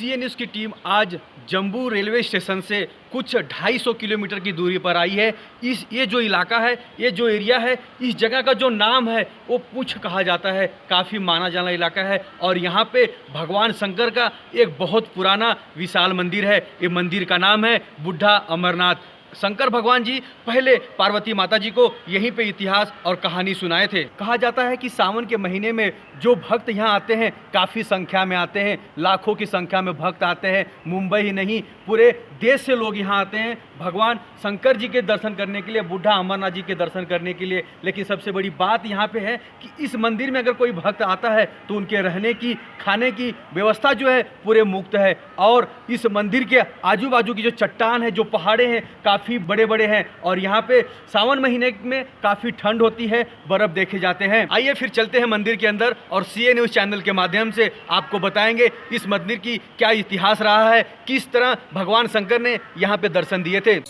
CA news की team आज Jambu railway station से कुछ 250 किलोमीटर की दूरी पर आई है। ये जो इलाका है, ये जो एरिया है, इस जगह का जो नाम है वो पुछ कहा जाता है। काफ़ी माना जाना इलाका है और यहाँ पे भगवान शंकर का एक बहुत पुराना विशाल मंदिर है। ये मंदिर का नाम है बुढ़ा अमरनाथ। शंकर भगवान जी पहले पार्वती माता जी को यहीं पे इतिहास और कहानी सुनाए थे। कहा जाता है कि सावन के महीने में जो भक्त यहाँ आते हैं, काफ़ी संख्या में आते हैं, लाखों की संख्या में भक्त आते हैं। मुंबई ही नहीं, पूरे देश से लोग यहाँ आते हैं भगवान शंकर जी के दर्शन करने के लिए, बुढ़ा अमरनाथ जी के दर्शन करने के लिए। लेकिन सबसे बड़ी बात यहाँ पे है कि इस मंदिर में अगर कोई भक्त आता है तो उनके रहने की, खाने की व्यवस्था जो है पूरे मुफ्त है। और इस मंदिर के आजू बाजू की जो चट्टान है, जो पहाड़े हैं, काफ़ी बड़े बड़े हैं और यहाँ पे सावन महीने में काफ़ी ठंड होती है, बर्फ़ देखे जाते हैं। आइए फिर चलते हैं मंदिर के अंदर और सीए न्यूज़ चैनल के माध्यम से आपको बताएंगे इस मंदिर की क्या इतिहास रहा है, किस तरह भगवान शंकर ने यहाँ पे दर्शन दिए थे।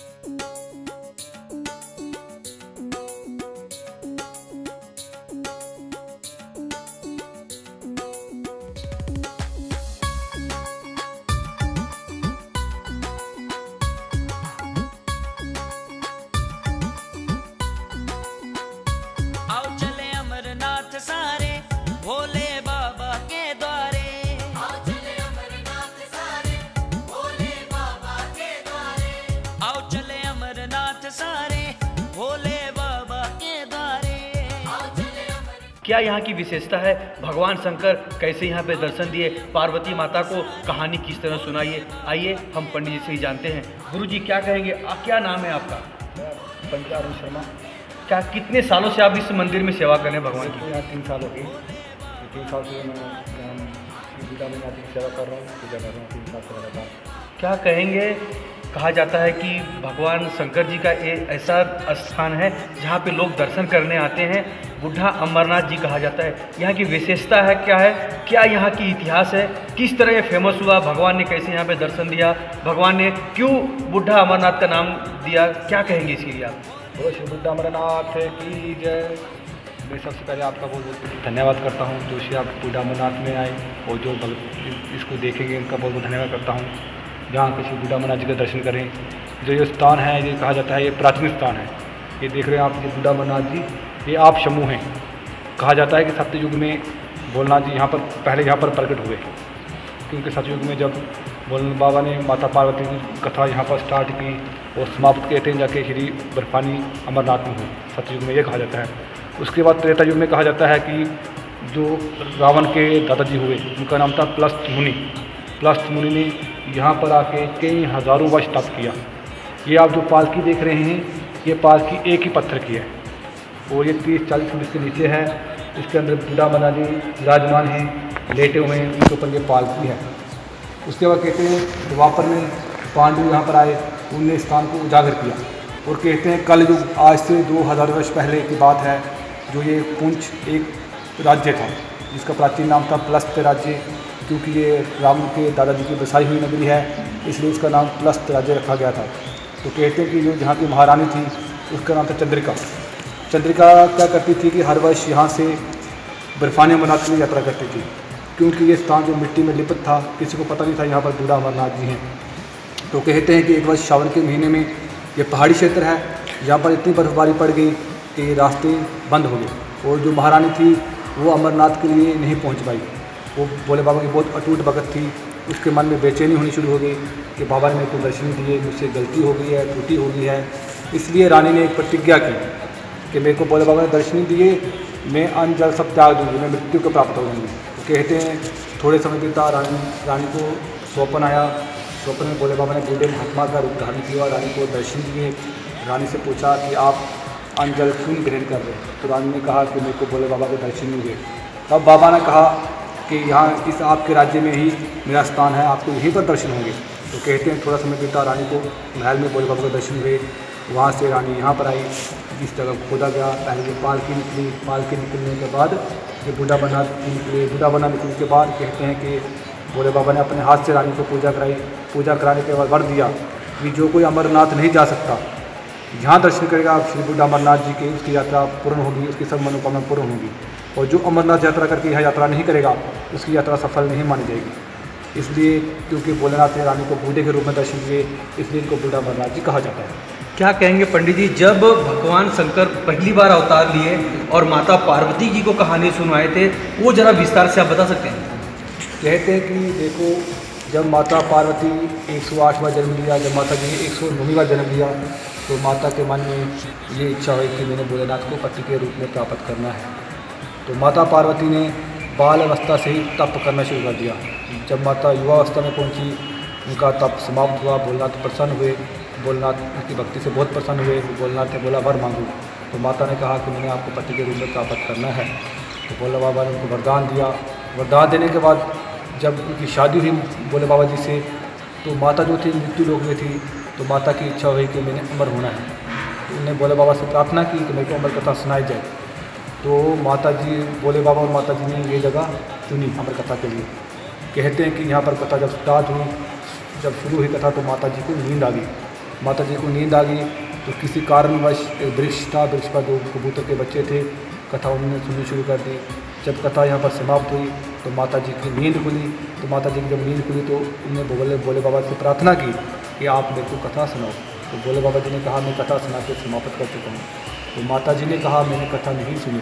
सारे भोले बाबा के द्वारे, आओ चले अमरनाथ सारे भोले बाबा के द्वारे, आओ चले अमरनाथ सारे भोले बाबा के द्वारे, आओ चले अमरनाथ। क्या यहाँ की विशेषता है, भगवान शंकर कैसे यहाँ पे दर्शन दिए, पार्वती माता को कहानी किस तरह सुनाइए, आइए हम पंडित जी से ही जानते हैं। गुरु जी क्या कहेंगे, क्या नाम है आपका? पंडित अरुण शर्मा। क्या कितने सालों से आप इस मंदिर में सेवा कर रहे हैं भगवान की? यहाँ 3 साल हो गए। 3 साल से मैं बुढ़ा अमरनाथ की सेवा कर रहा हूँ, पूजा कर रहा हूँ 3 साल से लगातार। क्या कहेंगे, कहा जाता है कि भगवान शंकर जी का एक ऐसा स्थान है जहाँ पे लोग दर्शन करने आते हैं, बुढ़ा अमरनाथ जी कहा जाता है। यहाँ की विशेषता है क्या है, क्या यहाँ की इतिहास है, किस तरह ये फेमस हुआ, भगवान ने कैसे यहाँ पे दर्शन दिया, भगवान ने क्यों बुढ़ा अमरनाथ का नाम दिया, क्या कहेंगे इसके लिए आप? बोलो श्री बुढ़ा अमरनाथ की जय। मैं सबसे पहले आपका बहुत बहुत धन्यवाद करता हूँ जो श्री आप बुढ़ा अमरनाथ में आए और जो इसको देखेंगे उनका बहुत बहुत धन्यवाद करता हूँ। जहाँ किसी बुढ़ा अमरनाथ जी का दर्शन करें, जो ये स्थान है, ये कहा जाता है ये प्राचीन स्थान है। ये देख रहे हैं आप, ये बुढ़ा अमरनाथ जी, ये आप शंभू हैं। कहा जाता है कि सत्ययुग में भोलेनाथ जी यहाँ पर पहले यहाँ पर प्रकट हुए, क्योंकि सतयुग में जब भोले बाबा ने माता पार्वती की कथा यहाँ पर स्टार्ट की और समाप्त कहते हैं जाके श्री बर्फानी अमरनाथ में हुई, सतयुग में ये कहा जाता है। उसके बाद त्रेता युग में कहा जाता है कि जो रावण के दादाजी हुए उनका नाम था प्लस्त मुनि। प्लस्त मुनि ने यहाँ पर आके कई हज़ारों वर्ष तप किया। ये आप जो पालकी देख रहे हैं, ये पालकी एक ही पत्थर की है और ये 30-40 फुट इसके नीचे है। इसके अंदर बुढ़ा अमरनाथ जी विराजमान हैं, लेटे हुए हैं, उनके ऊपर ये पालकी है। उसके बाद कहते हैं द्वापर में पांडु यहाँ पर आए, उनने स्थान को उजागर किया और कहते हैं कल युग आज से 2000 वर्ष पहले की बात है, जो ये पुंछ एक राज्य था जिसका प्राचीन नाम था प्लस्त राज्य, क्योंकि ये राम के दादाजी की बसाई हुई नगरी है, इसलिए इसका नाम प्लस्त राज्य रखा गया था। तो कहते हैं कि जो जहाँ की महारानी थी उसका नाम था चंद्रिका। चंद्रिका क्या करती थी कि हर वर्ष यहाँ से बर्फानी अमरनाथ के लिए यात्रा करती थी, क्योंकि ये स्थान जो मिट्टी में लिपट था, किसी को पता नहीं था यहाँ पर बुढ़ा अमरनाथ जी हैं। तो कहते हैं कि एक वर्ष सावन के महीने में ये पहाड़ी क्षेत्र है, यहाँ पर इतनी बर्फबारी पड़ गई कि रास्ते बंद हो गए और जो महारानी थी वो अमरनाथ के लिए नहीं पहुँच पाई। वो भोले बाबा की बहुत अटूट भगत थी, उसके मन में बेचैनी होनी शुरू हो गई कि बाबा ने मेरे को दर्शन दिए, मुझसे गलती हो गई है, त्रुटि हो गई है। इसलिए रानी ने एक प्रतिज्ञा की कि मेरे को भोले बाबा ने दर्शन दिए, मैं अन्न जल सब त्याग दूँगी, मैं मृत्यु को प्राप्त हो जाऊँगी। तो कहते हैं थोड़े समय बीता, रानी को स्वप्न आया। स्वप्न में भोले बाबा ने बूढ़े महात्मा का रूप धारण किया, रानी को दर्शन दिए। रानी से पूछा कि आप अन्न जल क्यों ग्रहण कर रहे हैं? तो रानी ने कहा कि मेरे को भोले बाबा को दर्शन नहीं हुए। तब बाबा ने कहा कि यहाँ इस आपके राज्य में ही मेरा स्थान है, आपको यहीं पर दर्शन होंगे। तो कहते हैं थोड़ा समय बीता, रानी को महल में भोले बाबा को दर्शन हुए। वहाँ से रानी यहाँ पर आई, जिस जगह खोदा गया। पहले ये पालकी निकली, पालकी निकलने के बाद ये बुढ़ा अमरनाथ निकले। बुढ़ा अमरनाथ निकलने के बाद कहते हैं कि भोले बाबा ने अपने हाथ से रानी को पूजा कराई। पूजा कराने के बाद वर दिया कि जो कोई अमरनाथ नहीं जा सकता, यहाँ दर्शन करेगा आप श्री बुढ़ा अमरनाथ जी की, उसकी यात्रा पूर्ण होगी, उसकी सब मनोकामना पूर्ण होगी। और जो अमरनाथ यात्रा करके यहाँ यात्रा नहीं करेगा, उसकी यात्रा सफल नहीं मानी जाएगी। इसलिए क्योंकि भोलेनाथ ने रानी को बूढ़े के रूप में दर्शन दिए, इसलिए इनको बूढ़ा अमरनाथ जी कहा जाता है। क्या कहेंगे पंडित जी, जब भगवान शंकर पहली बार अवतार लिए और माता पार्वती जी को कहानी सुनवाए थे, वो जरा विस्तार से आप बता सकते हैं? कहते हैं कि देखो, जब माता पार्वती 108वां जन्म लिया, जब माता जी ने 109वां जन्म लिया, तो माता के मन में ये इच्छा हुई कि मैंने भोलेनाथ को पति के रूप में प्राप्त करना है। तो माता पार्वती ने बाल अवस्था से ही तप करना शुरू कर दिया। जब माता युवावस्था में पहुंची, उनका तप समाप्त हुआ, भोलेनाथ प्रसन्न हुए, भोलेनाथ उनकी भक्ति से बहुत प्रसन्न हुए। भोलेनाथ ने बोला वर मांगू, तो माता ने कहा कि मैंने आपको पति के रूप में प्राप्त करना है। तो भोले बाबा ने उनको वरदान दिया। वरदान देने के बाद जब उनकी शादी हुई भोले बाबा जी से, तो माता जो थी मृत्यु लोक में थी, तो माता की इच्छा हुई कि मैंने अमर होना है। तो उन्होंने भोले बाबा से प्रार्थना की कि मेरे को अमर कथा सुनाई जाए। तो माता जी, भोले बाबा और माता जी ने ये जगह चुनी अमर कथा के लिए। कहते हैं कि यहाँ पर कथा जब स्टार्ट हुई, जब शुरू हुई कथा, तो माता जी को नींद आ गई। माता जी को नींद आ गई तो किसी कारणवश एक वृक्ष था, वृक्ष पर 2 कबूतर के बच्चे थे, कथा उन्होंने सुननी शुरू कर दी। जब कथा यहाँ पर समाप्त हुई तो माता जी की नींद खुली। तो माता जी की जब नींद खुली तो उन्होंने भोले बाबा से प्रार्थना की कि आप मेरे को कथा सुनाओ। तो भोले बाबा जी ने कहा मैं कथा सुना के समाप्त कर चुका हूँ। तो माता जी ने कहा मैंने कथा नहीं सुनी।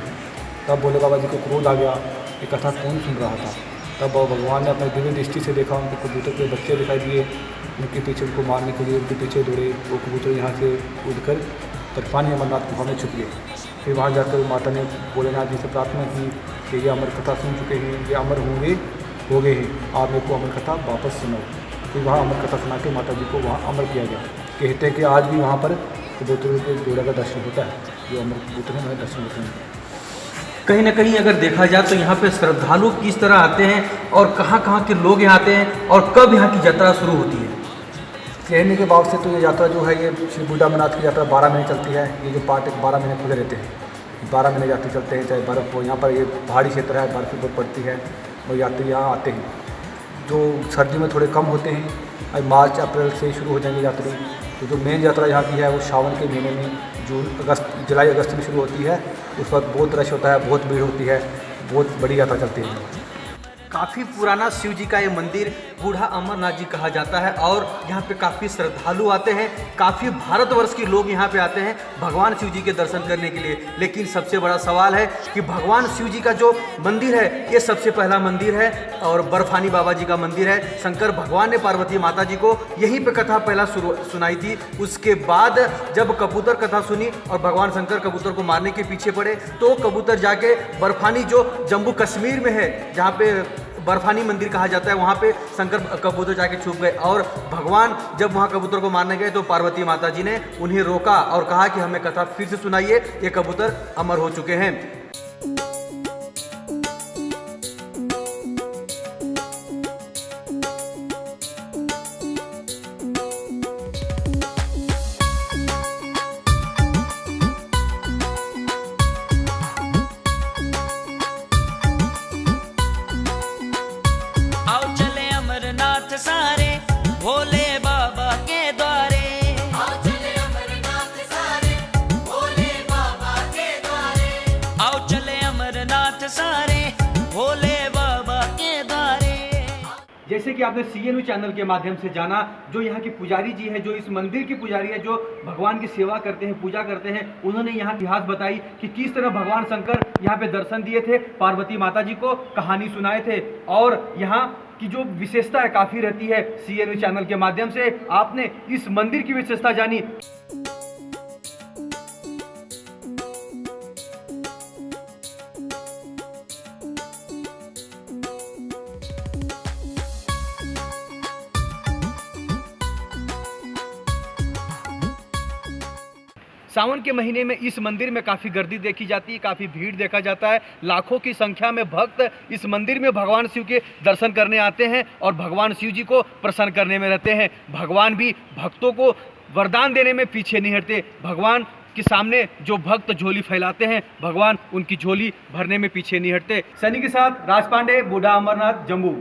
तब भोले बाबा जी को क्रोध आ गया कि कथा कौन सुन रहा था। तब भगवान ने अपने दिव्य दृष्टि से देखा, उनको कबूतर के बच्चे दिखाई दिए, उनके पीछे उनको मारने के लिए उनके पीछे दौड़े। वो कबूतर यहाँ से उड़कर बर्फानी अमरनाथ गुफा में छुप गए। फिर वहाँ जाकर माता ने भोलेनाथ जी से प्रार्थना की कि ये अमर कथा सुन चुके हैं, ये अमर हो गए हैं, आप मेरे को अमर कथा वापस सुनाओ। फिर वहाँ अमर कथा सुना के माता जी को वहाँ अमर किया गया। कहते हैं कि आज भी वहाँ पर कबूतरों के जोड़ा का दर्शन होता है, जो अमर कबूतर हैं वहाँ दर्शन होते हैं। कहीं ना कहीं अगर देखा जाए तो यहाँ पे श्रद्धालु किस तरह आते हैं और कहाँ के लोग यहाँ आते हैं और कब यहाँ की यात्रा शुरू होती है? कहने के बाद से तो ये यात्रा जो है, ये श्री बूढ़ा अमरनाथ की यात्रा 12 महीने चलती है। ये जो पार्ट 12 महीने खुले रहते हैं, 12 महीने यात्री चलते हैं, चाहे बर्फ़ हो। यहाँ पर ये पहाड़ी क्षेत्र है, बर्फ़ बहुत पड़ती है और यात्री यहाँ आते हैं। जो सर्दी में थोड़े कम होते हैं, अब मार्च अप्रैल से शुरू हो जाएंगे यात्री। तो जो मेन यात्रा यहाँ की है वो सावन के महीने में, जुलाई अगस्त में शुरू होती है। उस वक्त बहुत रश होता है, बहुत भीड़ होती है, बहुत बड़ी यात्रा चलती है। काफ़ी पुराना शिव जी का ये मंदिर बूढ़ा अमरनाथ जी कहा जाता है और यहाँ पे काफ़ी श्रद्धालु आते हैं। काफ़ी भारतवर्ष के लोग यहाँ पे आते हैं भगवान शिव जी के दर्शन करने के लिए। लेकिन सबसे बड़ा सवाल है कि भगवान शिव जी का जो मंदिर है, ये सबसे पहला मंदिर है और बर्फानी बाबा जी का मंदिर है। शंकर भगवान ने पार्वती माता जी को यहीं पे कथा पहला सुनाई थी। उसके बाद जब कबूतर कथा सुनी और भगवान शंकर कबूतर को मारने के पीछे पड़े, तो कबूतर जाके बर्फानी जो जम्मू कश्मीर में है, जहाँ पे बर्फानी मंदिर कहा जाता है, वहाँ पे शंकर कबूतर जाके छुप गए। और भगवान जब वहाँ कबूतर को मारने गए तो पार्वती माता जी ने उन्हें रोका और कहा कि हमें कथा फिर से सुनाइए, ये कबूतर अमर हो चुके हैं। सारे भोले बाबा के द्वारे, आओ चले अमरनाथ सारे भोले बाबा के द्वारे, आओ चले अमरनाथ सारे भोले बाबा के द्वारे। जैसे कि आपने CNU चैनल के माध्यम से जाना, जो यहाँ की पुजारी जी है, जो इस मंदिर की पुजारी है, जो भगवान की सेवा करते हैं, पूजा करते हैं, उन्होंने यहाँ इतिहास बताई कि किस तरह भगवान शंकर यहाँ पे दर्शन दिए थे, पार्वती माता जी को कहानी सुनाए थे। और यहाँ की जो विशेषता है काफ़ी रहती है। CNU चैनल के माध्यम से आपने इस मंदिर की विशेषता जानी। सावन के महीने में इस मंदिर में काफ़ी गर्दी देखी जाती है, काफ़ी भीड़ देखा जाता है। लाखों की संख्या में भक्त इस मंदिर में भगवान शिव के दर्शन करने आते हैं और भगवान शिव जी को प्रसन्न करने में रहते हैं। भगवान भी भक्तों को वरदान देने में पीछे नहीं हटते। भगवान के सामने जो भक्त झोली फैलाते हैं, भगवान उनकी झोली भरने में पीछे नहीं हटते। सनी के साथ राज पांडे, बूढ़ा अमरनाथ, जम्मू।